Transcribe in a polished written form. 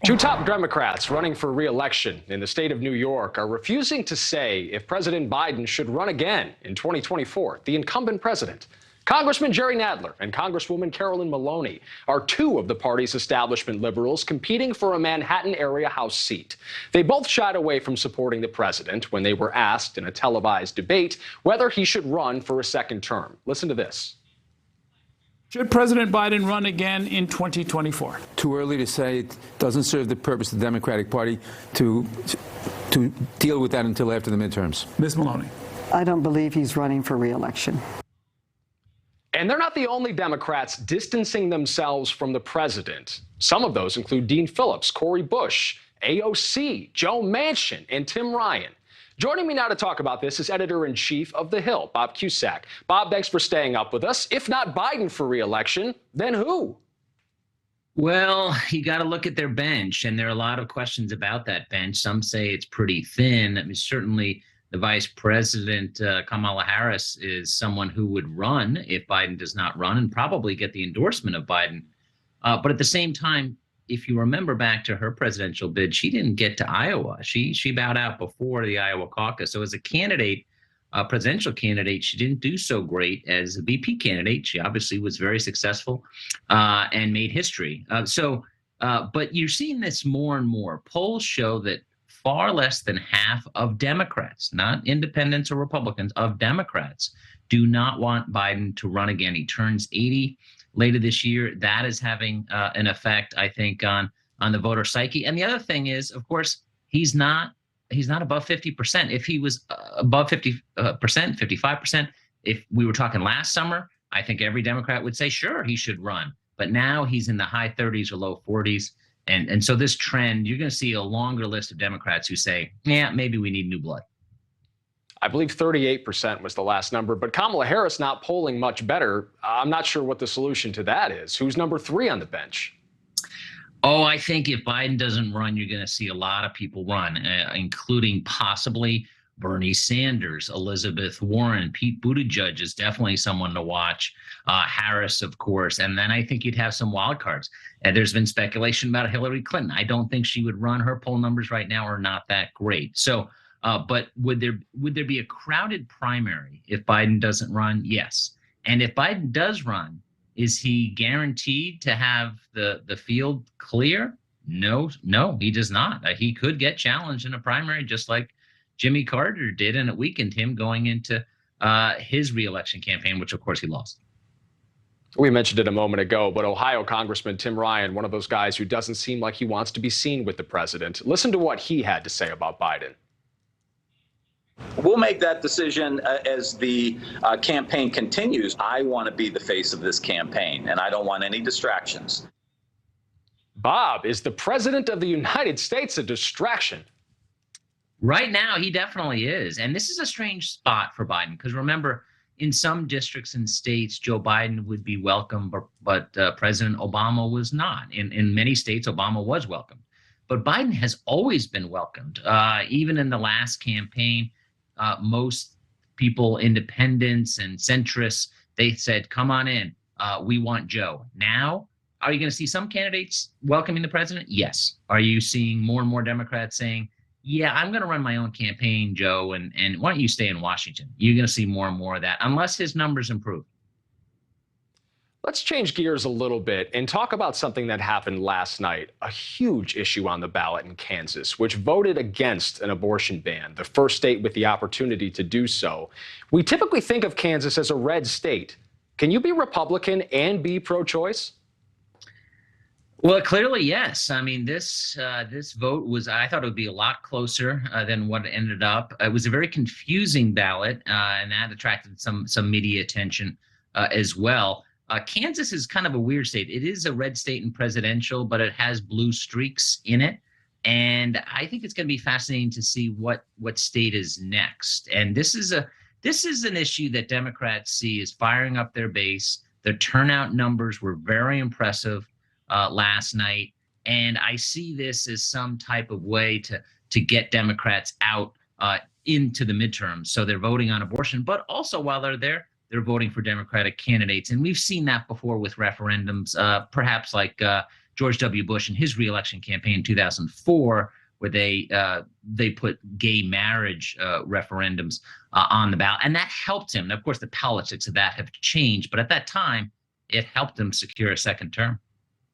Two top Democrats running for re-election in the state of New York are refusing to say if President Biden should run again in 2024, the incumbent president. Congressman Jerry Nadler and Congresswoman Carolyn Maloney are two of the party's establishment liberals competing for a Manhattan area House seat. They both shied away from supporting the president when they were asked in a televised debate whether he should run for a second term. Listen to this. Should President Biden run again in 2024? Too early to say. It doesn't serve the purpose of the Democratic Party to deal with that until after the midterms. Ms. Maloney. I don't believe he's running for re-election. And they're not the only Democrats distancing themselves from the president. Some of those include Dean Phillips, Cori Bush, AOC, Joe Manchin, and Tim Ryan. Joining me now to talk about this is editor-in-chief of The Hill, Bob Cusack. Bob, thanks for staying up with us. If not Biden for re-election, then who? Well, you got to look at their bench, and there are a lot of questions about that bench. Some say it's pretty thin. I mean, certainly the vice president, Kamala Harris, is someone who would run if Biden does not run and probably get the endorsement of Biden. But at the same time, if you remember back to her presidential bid, she didn't get to Iowa. She bowed out before the Iowa caucus. So as a candidate, presidential candidate, she didn't do so great. As a VP candidate, she obviously was very successful and made history. But you're seeing this more and more. Polls show that far less than half of Democrats, not independents or Republicans, of Democrats do not want Biden to run again. He turns 80 later this year. That is having an effect, I think, on the voter psyche. And the other thing is, of course, he's not above 50%. If he was above 50%, 55%, if we were talking last summer, I think every Democrat would say, sure, he should run. But now he's in the high 30s or low 40s. And so this trend, you're going to see a longer list of Democrats who say, yeah, maybe we need new blood. I believe 38% was the last number, but Kamala Harris not polling much better. I'm not sure what the solution to that is. Who's number 3 on the bench? Oh, I think if Biden doesn't run, you're going to see a lot of people run, including possibly Bernie Sanders, Elizabeth Warren, Pete Buttigieg is definitely someone to watch. Harris, of course. And then I think you'd have some wild cards. And there's been speculation about Hillary Clinton. I don't think she would run. Her poll numbers right now are not that great. So, but would there be a crowded primary if Biden doesn't run? Yes. And if Biden does run, is he guaranteed to have the field clear? No, he does not. He could get challenged in a primary just like Jimmy Carter did, and it weakened him going into his reelection campaign, which, of course, he lost. We mentioned it a moment ago, but Ohio Congressman Tim Ryan, one of those guys who doesn't seem like he wants to be seen with the president. Listen to what he had to say about Biden. We'll make that decision as the campaign continues. I want to be the face of this campaign, and I don't want any distractions. Bob, is the president of the United States a distraction? Right now, he definitely is. And this is a strange spot for Biden, because remember, in some districts and states, Joe Biden would be welcome, but President Obama was not. In many states, Obama was welcomed. But Biden has always been welcomed. Even in the last campaign, most people, independents and centrists, they said, come on in. We want Joe. Now, are you going to see some candidates welcoming the president? Yes. Are you seeing more and more Democrats saying, yeah, I'm going to run my own campaign, Joe, and why don't you stay in Washington? You're going to see more and more of that, unless his numbers improve. Let's change gears a little bit and talk about something that happened last night, a huge issue on the ballot in Kansas, which voted against an abortion ban, the first state with the opportunity to do so. We typically think of Kansas as a red state. Can you be Republican and be pro-choice? Well, clearly, yes. I mean, this vote was, I thought it would be a lot closer than what it ended up. It was a very confusing ballot, and that attracted some media attention as well. Kansas is kind of a weird state. It is a red state in presidential, but it has blue streaks in it. And I think it's going to be fascinating to see what state is next. And this is an issue that Democrats see is firing up their base. Their turnout numbers were very impressive last night, and I see this as some type of way to get Democrats out into the midterms. So they're voting on abortion, but also while they're there, they're voting for Democratic candidates. And we've seen that before with referendums, perhaps like George W. Bush in his reelection campaign in 2004, where they put gay marriage referendums on the ballot, and that helped him. Now, of course, the politics of that have changed, but at that time, it helped him secure a second term.